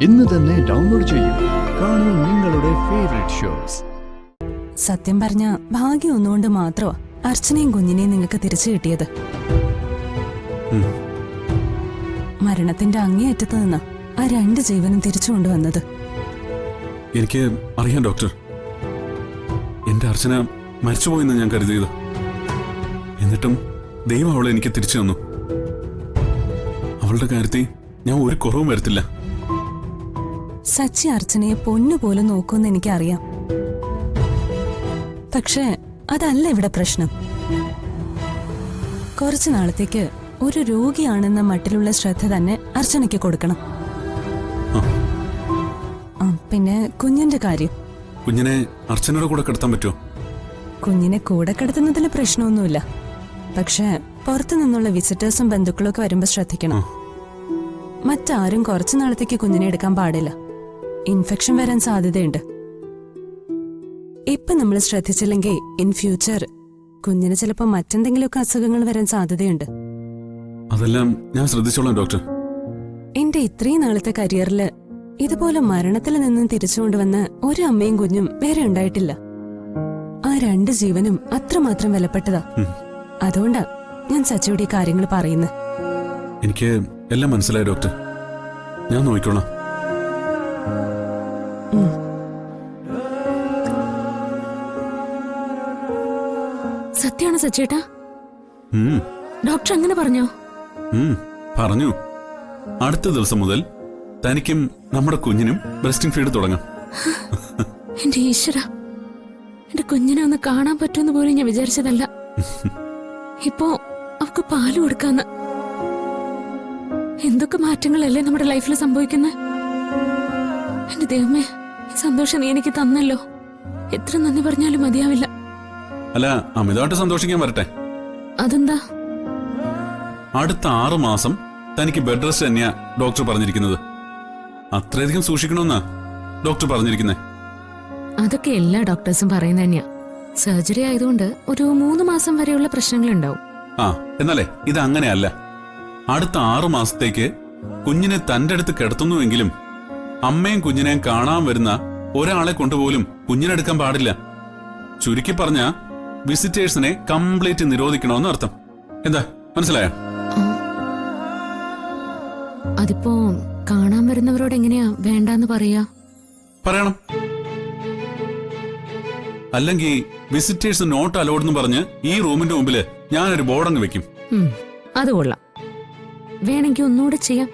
ഇന്ന് തന്നെ ഡൗൺലോഡ് ചെയ്യൂ. കാണൂ നിങ്ങളുടെ ഫേവറേറ്റ് ഷോസ്. സത്യം പറഞ്ഞ ഭാഗ്യം ഒന്നുകൊണ്ട് മാത്രമാ അർച്ചനയും കുഞ്ഞിനെയും നിങ്ങൾക്ക് തിരിച്ചു കിട്ടിയത്. മരണത്തിന്റെ അങ്ങേയറ്റത്ത് നിന്ന് ആ 2 ജീവനും തിരിച്ചു കൊണ്ടുവന്നത്. എനിക്ക് അറിയാം ഡോക്ടർ, എന്റെ അർച്ചന മരിച്ചുപോയെന്ന് ഞാൻ കരുതിയത്. എന്നിട്ടും ദൈവം അവളെ എനിക്ക് തിരിച്ചു തന്നു. അവളുടെ കാര്യത്തിൽ ഞാൻ ഒരു കുറവും വരുത്തില്ല. സച്ചി അർച്ചനയെ പൊന്നുപോലെ നോക്കുമെന്ന് എനിക്കറിയാം. പക്ഷേ അതല്ല ഇവിടെ പ്രശ്നം. കുറച്ചു നാളത്തേക്ക് ഒരു രോഗിയാണെന്ന മട്ടിലുള്ള ശ്രദ്ധ തന്നെ അർച്ചനയ്ക്ക് കൊടുക്കണം. പിന്നെ കുഞ്ഞിന്റെ കാര്യം. കുഞ്ഞിനെ അർച്ചനയുടെ കൂടെ കിടത്താൻ പറ്റുമോ? കുഞ്ഞിനെ കൂടെ കിടത്തുന്നതിൽ പ്രശ്നമൊന്നുമില്ല. പക്ഷേ പുറത്തു നിന്നുള്ള വിസിറ്റേഴ്സും ബന്ധുക്കളും ഒക്കെ വരുമ്പോ ശ്രദ്ധിക്കണം. മറ്റാരും കുറച്ചു നാളത്തേക്ക് കുഞ്ഞിനെ എടുക്കാൻ പാടില്ല. ഇൻഫെക്ഷൻ വരാൻ സാധ്യതയുണ്ട്. ഇപ്പൊ നമ്മൾ ശ്രദ്ധിച്ചില്ലെങ്കിൽ ഇൻ ഫ്യൂച്ചർ കുഞ്ഞിന് ചിലപ്പോ മറ്റെന്തെങ്കിലുമൊക്കെ അസുഖങ്ങൾ വരാൻ സാധ്യതയുണ്ട്. അതെല്ലാം ഞാൻ ശ്രദ്ധിച്ചോളാം ഡോക്ടർ. എന്റെ ഇത്രയും നാളത്തെ കരിയറില് ഇതുപോലെ മരണത്തിൽ നിന്നും തിരിച്ചുകൊണ്ടുവന്ന ഒരു അമ്മയും കുഞ്ഞും വേറെ ഉണ്ടായിട്ടില്ല. ആ 2 ജീവനും അത്രമാത്രം വിലപ്പെട്ടതാ. അതുകൊണ്ടാ ഞാൻ സച്ചിയുടെ ഈ കാര്യങ്ങൾ പറയുന്നത്. എനിക്ക് എല്ലാം മനസ്സിലായി ഡോക്ടർ, ഞാൻ നോക്കിക്കോളാം. സത്യാണ് സച്ചേട്ടാ? ഡോക്ടർ അങ്ങനെ പറഞ്ഞോ? പറഞ്ഞു. അടുത്ത ദിവസം മുതൽ തനിക്കും നമ്മുടെ കുഞ്ഞിനും ബ്രസ്റ്റിംഗ് ഫീഡ് തുടങ്ങാം. എന്റെ ഈശ്വര, എന്റെ കുഞ്ഞിനെ ഒന്ന് കാണാൻ പറ്റുമെന്ന് പോലും ഞാൻ വിചാരിച്ചതല്ല. ഇപ്പോ അവക്ക് പാല് കൊടുക്കാന്ന്. എന്തൊക്കെ മാറ്റങ്ങളല്ലേ നമ്മുടെ ലൈഫിൽ സംഭവിക്കുന്നത്. എന്റെ ദൈവമേ, ഈ സന്തോഷം നീ എനിക്ക് തന്നല്ലോ. എത്ര നന്ദി പറഞ്ഞാലും മതിയാവില്ല. അല്ല, അമിതമായിട്ട് സന്തോഷിക്കാൻ വരട്ടെ. അതെന്താ? അടുത്ത 6 മാസം തനിക്ക് ബെഡ് റെസ്റ്റ് തന്നെയാ ഡോക്ടർ പറഞ്ഞിരിക്കുന്നത്. അത്രയധികം സൂക്ഷിക്കണമെന്നാ ഡോക്ടർ പറഞ്ഞിരിക്കുന്നത്. അതൊക്കെ എല്ലാ ഡോക്ടേഴ്സും പറയുന്നത് തന്നെയാ. സർജറി ആയതുകൊണ്ട് ഒരു 3 മാസം വരെയുള്ള പ്രശ്നങ്ങൾ ഉണ്ടാവും. എന്നാലേ ഇത് അങ്ങനെയല്ല. അടുത്ത 6 മാസത്തേക്ക് കുഞ്ഞിനെ തന്റെ അടുത്ത് കിടത്തുന്നുവെങ്കിലും അമ്മയും കുഞ്ഞിനെയും കാണാൻ വരുന്ന ഒരാളെ കൊണ്ടുപോലും കുഞ്ഞിനെടുക്കാൻ പാടില്ല. ചുരുക്കി പറഞ്ഞ വിസിറ്റേഴ്സിനെ കംപ്ലീറ്റ് നിരോധിക്കണമെന്ന് അർത്ഥം. എന്താ മനസ്സിലായോ? അതിപ്പോ കാണാൻ വരുന്നവരോട് എങ്ങനെയാ വേണ്ടാന്ന് പറയാ? പറയണം. അല്ലെങ്കിൽ വിസിറ്റേഴ്സ് നോട്ട് അലൗഡ് എന്ന് പറഞ്ഞ് ഈ റൂമിന്റെ മുമ്പില് ഞാനൊരു ബോർഡങ്ങ് വെക്കും. അത് കൊള്ളാം. വേണമെങ്കിൽ ഒന്നുകൂടെ ചെയ്യാം.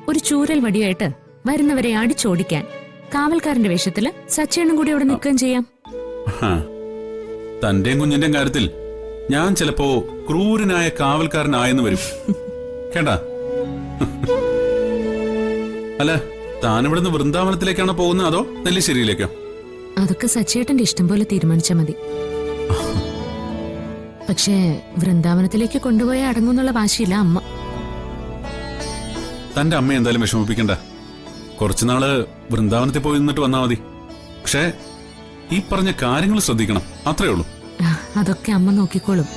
ഒരു ചൂരൽ വടിയായിട്ട് വരുന്നവരെ അടിച്ചോടിക്കാൻ കാവൽക്കാരന്റെ വേഷത്തില് സച്ചേണ്ണും കൂടി അവിടെ നിൽക്കുകയും ചെയ്യാം. തന്റെയും കുഞ്ഞിന്റെയും കാര്യത്തിൽ ഞാൻ ചിലപ്പോ ക്രൂരനായ കാവൽക്കാരനായെന്ന് വരും. കേട്ടാ? അല്ല, താനിവിടുന്ന് വൃന്ദാവനത്തിലേക്കാണോ പോകുന്നത് അതോ നെല്ലിശ്ശേരിയിലേക്കോ? അതൊക്കെ സച്ചേട്ടന്റെ ഇഷ്ടം പോലെ തീരുമാനിച്ചാ മതി. പക്ഷേ വൃന്ദാവനത്തിലേക്ക് കൊണ്ടുപോയി അടങ്ങുന്നുള്ള വാശിയില്ല അമ്മ. തന്റെ അമ്മ എന്തായാലും വിഷമിപ്പിക്കണ്ട. കുറച്ചുനാള് വൃന്ദാവനത്തിൽ പോയി നിന്നിട്ട് വന്നാ മതി. പക്ഷേ ഈ പറഞ്ഞ കാര്യങ്ങൾ ശ്രദ്ധിക്കണം, അത്രേ ഉള്ളൂ. അതൊക്കെ അമ്മ നോക്കിക്കോളും.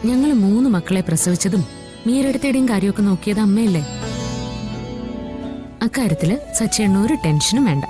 ഞങ്ങള് 3 മക്കളെ പ്രസവിച്ചതും മീരെടുത്തേടെയും കാര്യമൊക്കെ നോക്കിയത് അമ്മയല്ലേ. അക്കാര്യത്തില് സച്ചേണ്ണ ഒരു ടെൻഷനും വേണ്ട.